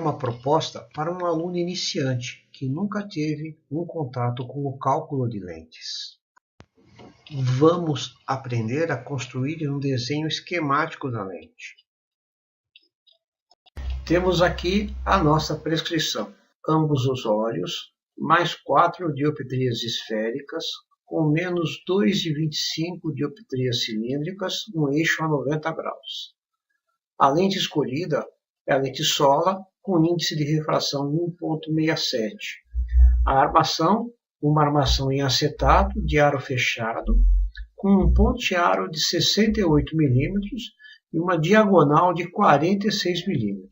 uma proposta para um aluno iniciante que nunca teve um contato com o cálculo de lentes. Vamos aprender a construir um desenho esquemático da lente. Temos aqui a nossa prescrição. Ambos os olhos, mais 4 dioptrias esféricas, com menos 2,25 dioptrias cilíndricas, no eixo a 90 graus. A lente escolhida é a lente Sola, com índice de refração 1,67. A armação, uma armação em acetato de aro fechado, com um pontearo de 68 mm e uma diagonal de 46 mm.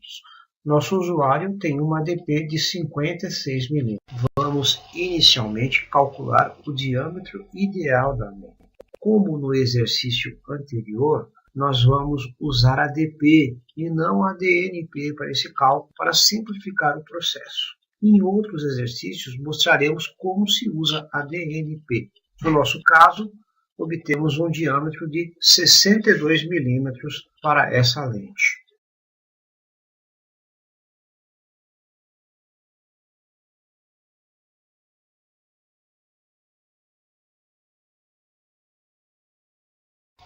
Nosso usuário tem uma ADP de 56 mm. Vamos inicialmente calcular o diâmetro ideal da lente. Como no exercício anterior, nós vamos usar a ADP e não a DNP para esse cálculo, para simplificar o processo. Em outros exercícios, mostraremos como se usa a DNP. No nosso caso, obtemos um diâmetro de 62 mm para essa lente.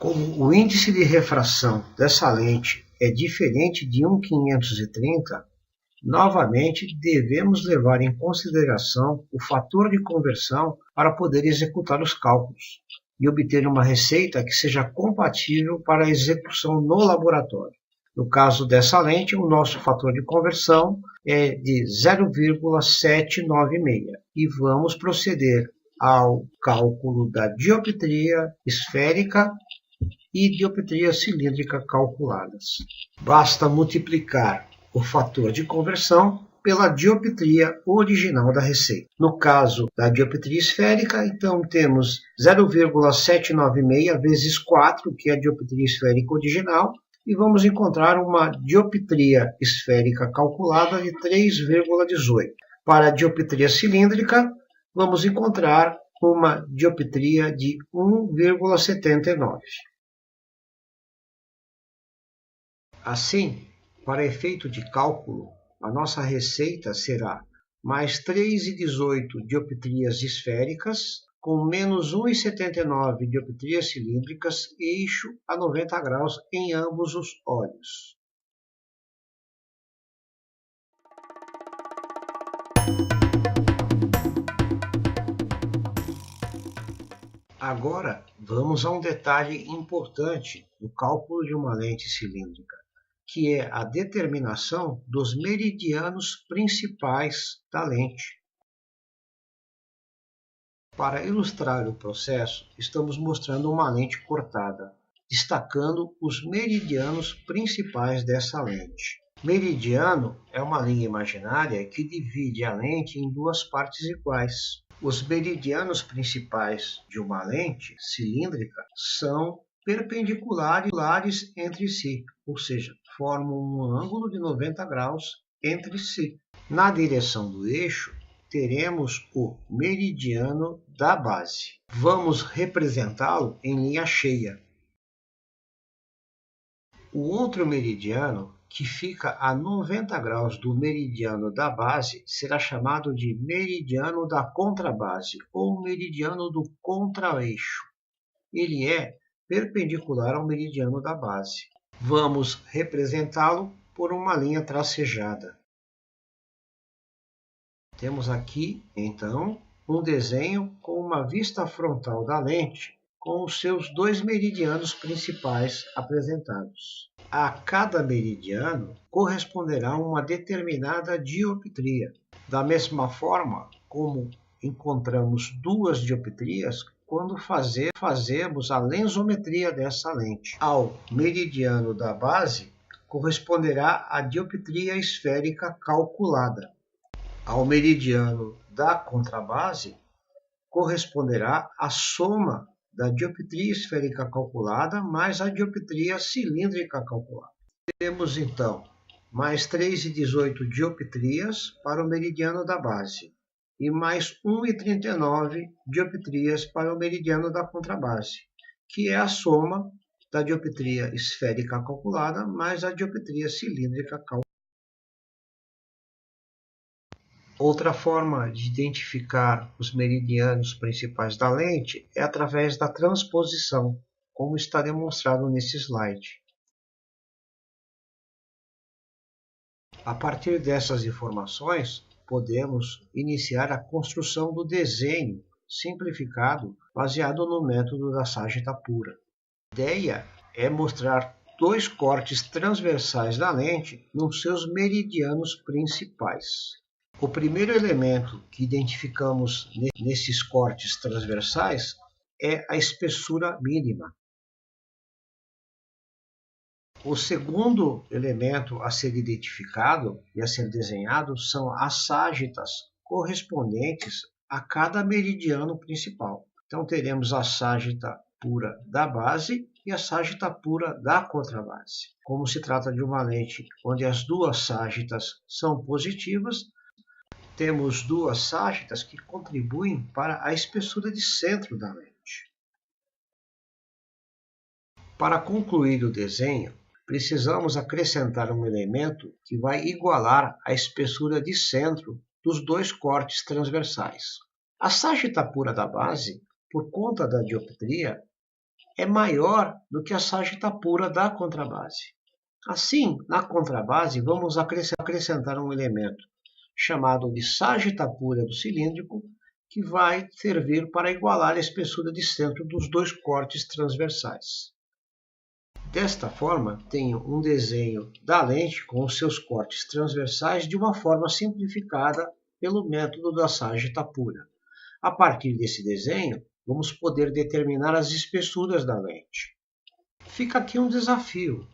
Como o índice de refração dessa lente é diferente de 1,530, novamente devemos levar em consideração o fator de conversão para poder executar os cálculos e obter uma receita que seja compatível para a execução no laboratório. No caso dessa lente, o nosso fator de conversão é de 0,796 e vamos proceder ao cálculo da dioptria esférica e dioptria cilíndrica calculadas. Basta multiplicar o fator de conversão pela dioptria original da receita. No caso da dioptria esférica, então temos 0,796 vezes 4, que é a dioptria esférica original, e vamos encontrar uma dioptria esférica calculada de 3,18. Para a dioptria cilíndrica, vamos encontrar uma dioptria de 1,79. Assim, para efeito de cálculo, a nossa receita será mais 3,18 dioptrias esféricas, com menos 1,79 dioptrias cilíndricas, eixo a 90 graus em ambos os olhos. Agora, vamos a um detalhe importante no cálculo de uma lente cilíndrica, que é a determinação dos meridianos principais da lente. Para ilustrar o processo, estamos mostrando uma lente cortada, destacando os meridianos principais dessa lente. Meridiano é uma linha imaginária que divide a lente em duas partes iguais. Os meridianos principais de uma lente cilíndrica são perpendiculares entre si, ou seja, formam um ângulo de 90 graus entre si. Na direção do eixo, teremos o meridiano da base. Vamos representá-lo em linha cheia. O outro meridiano, que fica a 90 graus do meridiano da base, será chamado de meridiano da contrabase ou meridiano do contraeixo. Ele é perpendicular ao meridiano da base. Vamos representá-lo por uma linha tracejada. Temos aqui, então, um desenho com uma vista frontal da lente com os seus dois meridianos principais apresentados. A cada meridiano corresponderá uma determinada dioptria. Da mesma forma como encontramos duas dioptrias quando fazemos a lensometria dessa lente. Ao meridiano da base corresponderá a dioptria esférica calculada. Ao meridiano da contrabase corresponderá a soma da dioptria esférica calculada mais a dioptria cilíndrica calculada. Temos então mais 3,18 dioptrias para o meridiano da base e mais 1,39 dioptrias para o meridiano da contrabase, que é a soma da dioptria esférica calculada mais a dioptria cilíndrica calculada. Outra forma de identificar os meridianos principais da lente é através da transposição, como está demonstrado nesse slide. A partir dessas informações, podemos iniciar a construção do desenho simplificado baseado no método da ságita pura. A ideia é mostrar dois cortes transversais da lente nos seus meridianos principais. O primeiro elemento que identificamos nesses cortes transversais é a espessura mínima. O segundo elemento a ser identificado e a ser desenhado são as ságitas correspondentes a cada meridiano principal. Então teremos a ságita pura da base e a ságita pura da contrabase. Como se trata de uma lente onde as duas ságitas são positivas, temos duas ságitas que contribuem para a espessura de centro da lente. Para concluir o desenho, precisamos acrescentar um elemento que vai igualar a espessura de centro dos dois cortes transversais. A ságita pura da base, por conta da dioptria, é maior do que a ságita pura da contrabase. Assim, na contrabase, vamos acrescentar um elemento chamado de ságita pura do cilíndrico, que vai servir para igualar a espessura de centro dos dois cortes transversais. Desta forma, tenho um desenho da lente com os seus cortes transversais de uma forma simplificada pelo método da ságita pura. A partir desse desenho, vamos poder determinar as espessuras da lente. Fica aqui um desafio.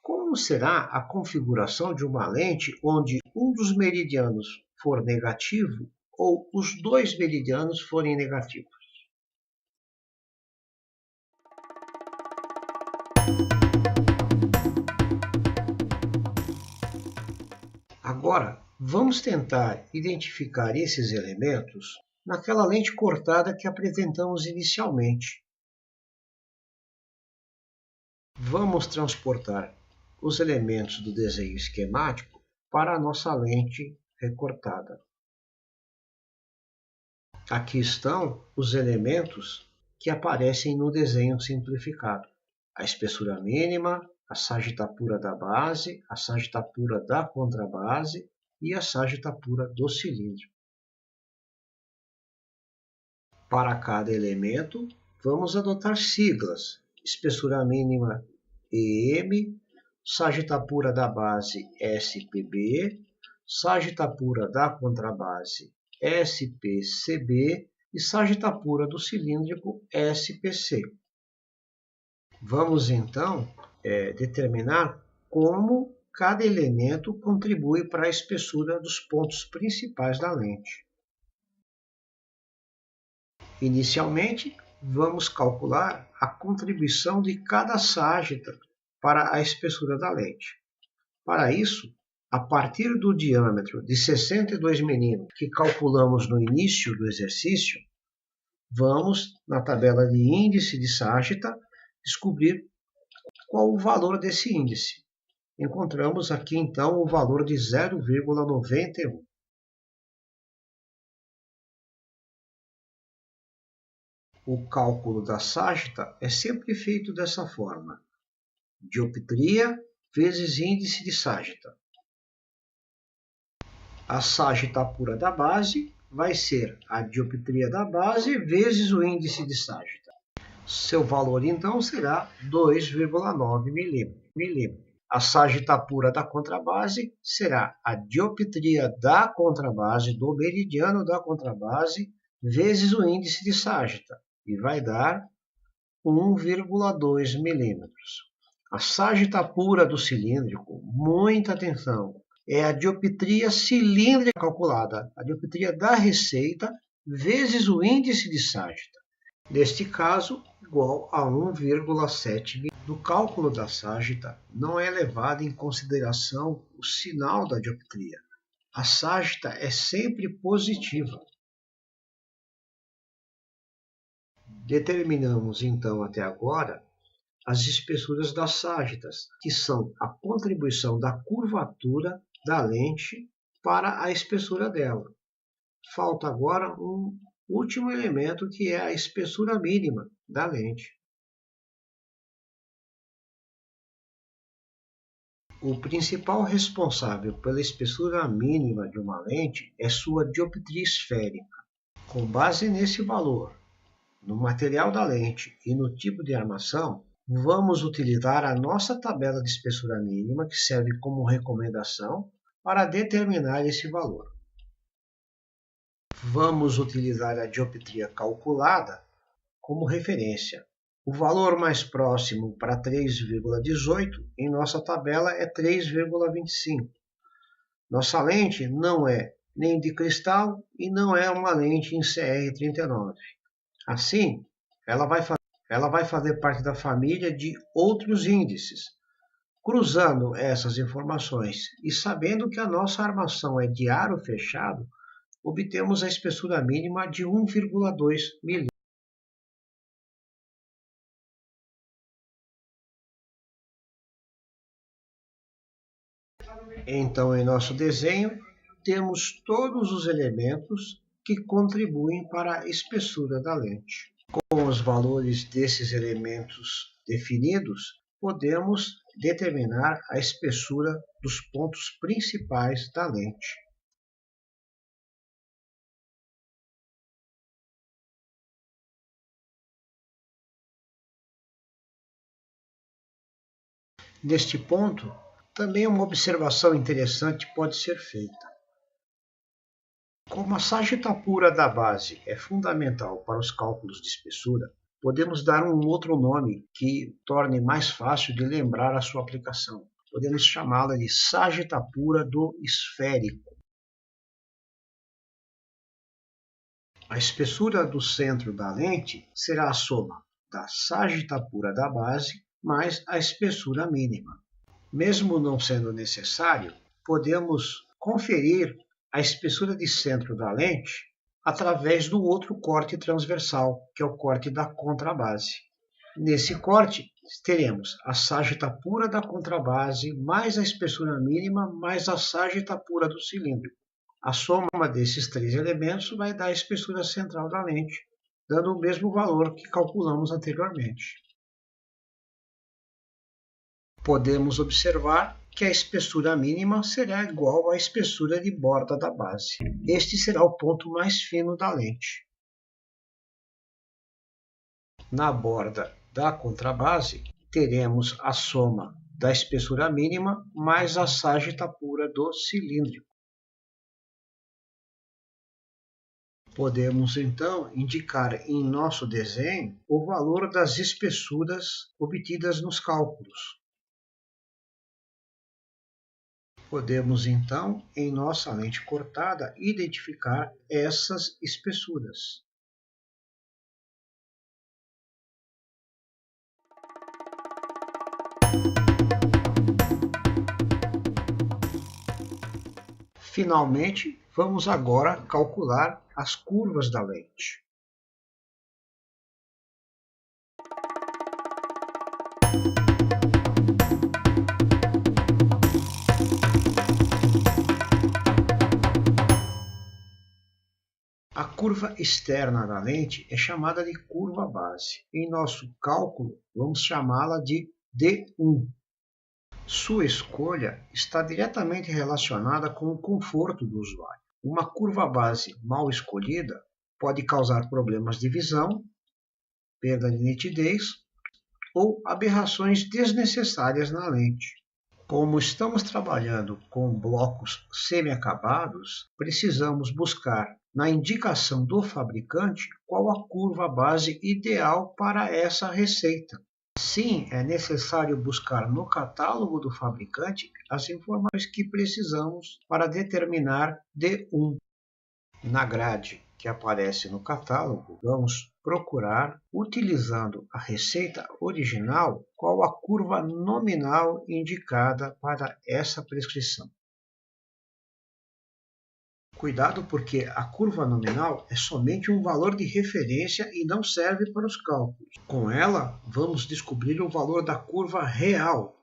Como será a configuração de uma lente onde um dos meridianos for negativo ou os dois meridianos forem negativos? Agora, vamos tentar identificar esses elementos naquela lente cortada que apresentamos inicialmente. Vamos transportar os elementos do desenho esquemático para a nossa lente recortada. Aqui estão os elementos que aparecem no desenho simplificado. A espessura mínima, a ságita pura da base, a ságita pura da contrabase e a ságita pura do cilíndrico. Para cada elemento, vamos adotar siglas. Espessura mínima EM, ságita pura da base SPB, ságita pura da contrabase SPCB e ságita pura do cilíndrico SPC. Vamos então determinar como cada elemento contribui para a espessura dos pontos principais da lente. Inicialmente, vamos calcular a contribuição de cada ságita para a espessura da lente. Para isso, a partir do diâmetro de 62 mm que calculamos no início do exercício, vamos, na tabela de índice de ságita, descobrir qual o valor desse índice. Encontramos aqui, então, o valor de 0,91. O cálculo da ságita é sempre feito dessa forma: dioptria vezes índice de ságita. A ságita pura da base vai ser a dioptria da base vezes o índice de ságita. Seu valor, então, será 2,9 milímetros. A ságita pura da contrabase será a dioptria da contrabase, do meridiano da contrabase, vezes o índice de ságita, e vai dar 1,2 milímetros. A ságita pura do cilíndrico, muita atenção, é a dioptria cilíndrica calculada, a dioptria da receita, vezes o índice de ságita. Neste caso, igual a 1,7 milímetros. No cálculo da ságita, não é levado em consideração o sinal da dioptria. A ságita é sempre positiva. Determinamos, então, até agora, as espessuras das ságitas, que são a contribuição da curvatura da lente para a espessura dela. Falta agora um último elemento, que é a espessura mínima da lente. O principal responsável pela espessura mínima de uma lente é sua dioptria esférica. Com base nesse valor, no material da lente e no tipo de armação, vamos utilizar a nossa tabela de espessura mínima, que serve como recomendação para determinar esse valor. Vamos utilizar a dioptria calculada como referência. O valor mais próximo para 3,18 em nossa tabela é 3,25. Nossa lente não é nem de cristal e não é uma lente em CR39. Assim, ela vai fazer parte da família de outros índices. Cruzando essas informações e sabendo que a nossa armação é de aro fechado, obtemos a espessura mínima de 1,2 milímetros. Então, em nosso desenho, temos todos os elementos que contribuem para a espessura da lente. Com os valores desses elementos definidos, podemos determinar a espessura dos pontos principais da lente. Neste ponto, também uma observação interessante pode ser feita. Como a sarjeta pura da base é fundamental para os cálculos de espessura, podemos dar um outro nome que torne mais fácil de lembrar a sua aplicação. Podemos chamá-la de sarjeta pura do esférico. A espessura do centro da lente será a soma da sarjeta pura da base mais a espessura mínima. Mesmo não sendo necessário, podemos conferir a espessura de centro da lente através do outro corte transversal, que é o corte da contrabase. Nesse corte, teremos a sarjeta pura da contrabase mais a espessura mínima mais a sarjeta pura do cilindro. A soma desses três elementos vai dar a espessura central da lente, dando o mesmo valor que calculamos anteriormente. Podemos observar que a espessura mínima será igual à espessura de borda da base. Este será o ponto mais fino da lente. Na borda da contrabase, teremos a soma da espessura mínima mais a sarjeta pura do cilíndrico. Podemos, então, indicar em nosso desenho o valor das espessuras obtidas nos cálculos. Podemos, então, em nossa lente cortada, identificar essas espessuras. Finalmente, vamos agora calcular as curvas da lente. A curva externa da lente é chamada de curva base. Em nosso cálculo, vamos chamá-la de D1. Sua escolha está diretamente relacionada com o conforto do usuário. Uma curva base mal escolhida pode causar problemas de visão, perda de nitidez ou aberrações desnecessárias na lente. Como estamos trabalhando com blocos semi-acabados, precisamos buscar na indicação do fabricante qual a curva base ideal para essa receita. Sim, é necessário buscar no catálogo do fabricante as informações que precisamos para determinar D1. Na grade que aparece no catálogo, vamos procurar, utilizando a receita original, qual a curva nominal indicada para essa prescrição. Cuidado, porque a curva nominal é somente um valor de referência e não serve para os cálculos. Com ela, vamos descobrir o valor da curva real.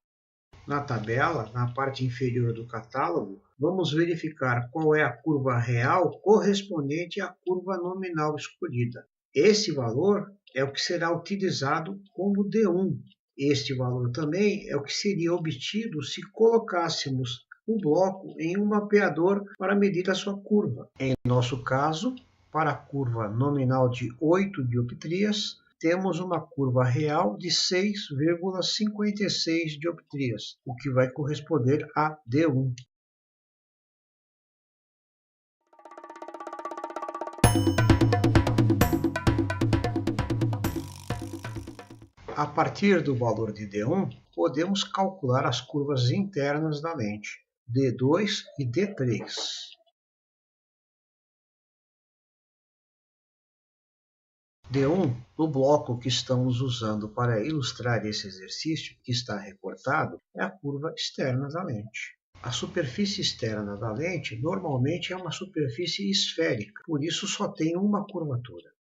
Na tabela, na parte inferior do catálogo, vamos verificar qual é a curva real correspondente à curva nominal escolhida. Esse valor é o que será utilizado como D1. Este valor também é o que seria obtido se colocássemos o bloco em um mapeador para medir a sua curva. Em nosso caso, para a curva nominal de 8 dioptrias, temos uma curva real de 6,56 dioptrias, o que vai corresponder a D1. A partir do valor de D1, podemos calcular as curvas internas da lente, D2 e D3. D1, no bloco que estamos usando para ilustrar esse exercício, que está recortado, é a curva externa da lente. A superfície externa da lente normalmente é uma superfície esférica, por isso só tem uma curvatura.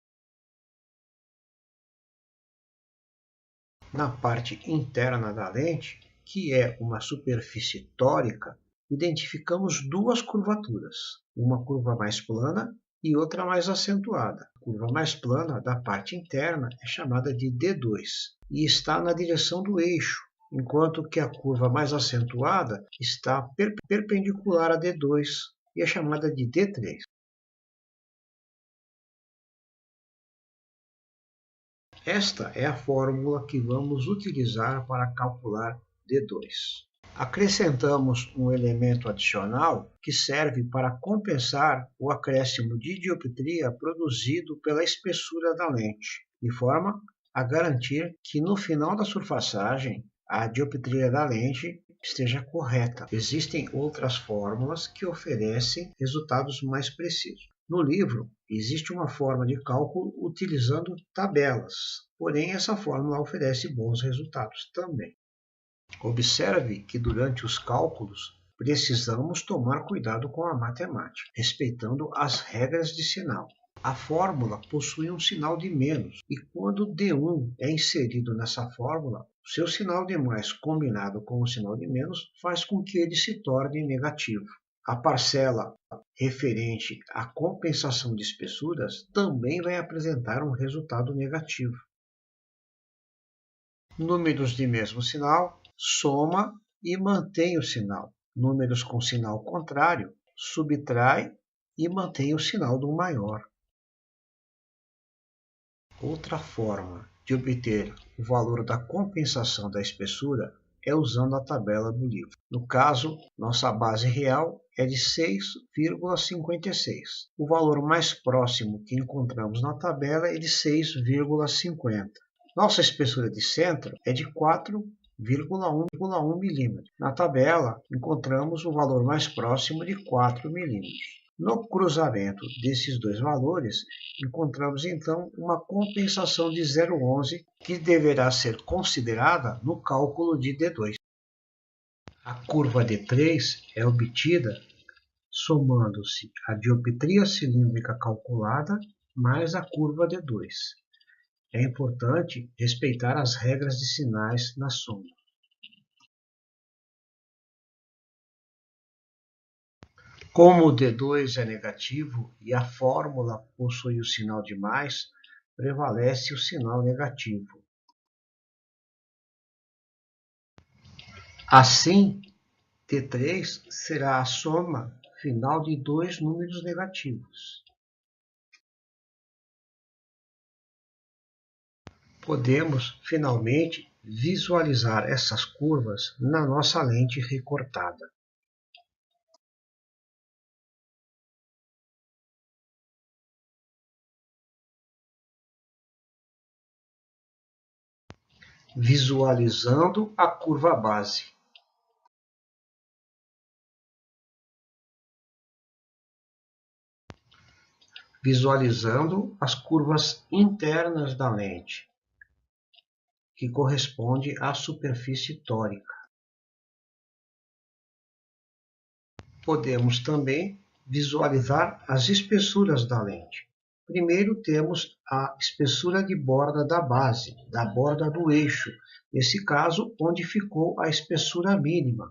Na parte interna da lente, que é uma superfície tórica, identificamos duas curvaturas, uma curva mais plana e outra mais acentuada. A curva mais plana da parte interna é chamada de D2 e está na direção do eixo, enquanto que a curva mais acentuada está perpendicular a D2 e é chamada de D3. Esta é a fórmula que vamos utilizar para calcular D2. Acrescentamos um elemento adicional que serve para compensar o acréscimo de dioptria produzido pela espessura da lente, de forma a garantir que no final da surfaçagem a dioptria da lente esteja correta. Existem outras fórmulas que oferecem resultados mais precisos. No livro, existe uma forma de cálculo utilizando tabelas, porém essa fórmula oferece bons resultados também. Observe que durante os cálculos precisamos tomar cuidado com a matemática, respeitando as regras de sinal. A fórmula possui um sinal de menos, e quando D1 é inserido nessa fórmula, o seu sinal de mais combinado com o sinal de menos faz com que ele se torne negativo. A parcela referente à compensação de espessuras também vai apresentar um resultado negativo. Números de mesmo sinal, soma e mantém o sinal. Números com sinal contrário, subtrai e mantém o sinal do maior. Outra forma de obter o valor da compensação da espessura é usando a tabela do livro. No caso, nossa base real é de 6,56. O valor mais próximo que encontramos na tabela é de 6,50. Nossa espessura de centro é de 4,1 milímetros. Na tabela, encontramos o valor mais próximo de 4 milímetros. No cruzamento desses dois valores, encontramos então uma compensação de 0,11 que deverá ser considerada no cálculo de D2. A curva D3 é obtida somando-se a dioptria cilíndrica calculada mais a curva D2. É importante respeitar as regras de sinais na soma. Como o D2 é negativo e a fórmula possui o sinal de mais, prevalece o sinal negativo. Assim, T3 será a soma final de dois números negativos. Podemos, finalmente, visualizar essas curvas na nossa lente recortada. Visualizando a curva base. Visualizando as curvas internas da lente, que corresponde à superfície tórica. Podemos também visualizar as espessuras da lente, Primeiro temos a espessura de borda da base, da borda do eixo, nesse caso, onde ficou a espessura mínima.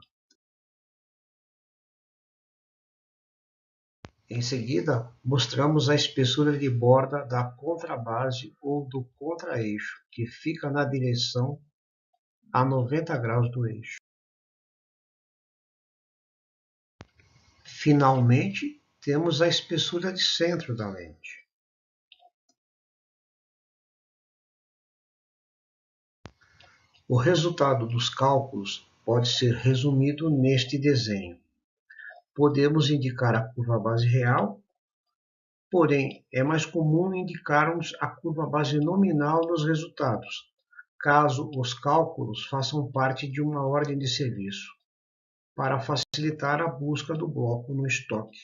Em seguida, mostramos a espessura de borda da contrabase ou do contraeixo, que fica na direção a 90 graus do eixo. Finalmente, temos a espessura de centro da lente. O resultado dos cálculos pode ser resumido neste desenho. Podemos indicar a curva base real, porém é mais comum indicarmos a curva base nominal nos resultados, caso os cálculos façam parte de uma ordem de serviço, para facilitar a busca do bloco no estoque.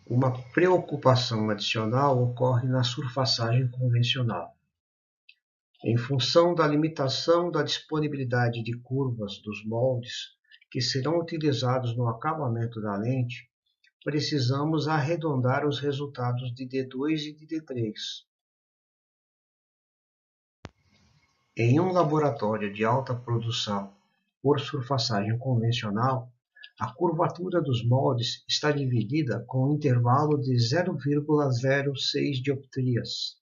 Uma preocupação adicional ocorre na surfaçagem convencional. Em função da limitação da disponibilidade de curvas dos moldes que serão utilizados no acabamento da lente, precisamos arredondar os resultados de D2 e de D3. Em um laboratório de alta produção por surfaçagem convencional, a curvatura dos moldes está dividida com um intervalo de 0,06 dioptrias.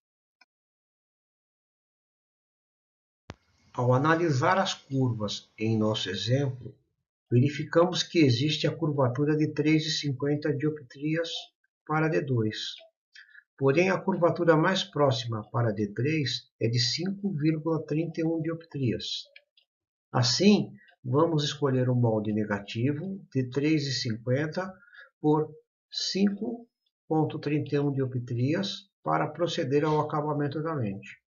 Ao analisar as curvas em nosso exemplo, verificamos que existe a curvatura de 3,50 dioptrias para D2. Porém, a curvatura mais próxima para D3 é de 5,31 dioptrias. Assim, vamos escolher um molde negativo de 3,50 por 5,31 dioptrias para proceder ao acabamento da lente.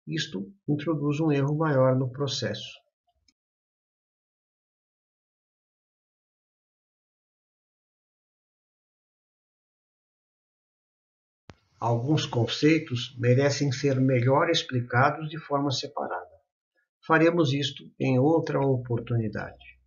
Isto introduz um erro maior no processo. Alguns conceitos merecem ser melhor explicados de forma separada. Faremos isto em outra oportunidade.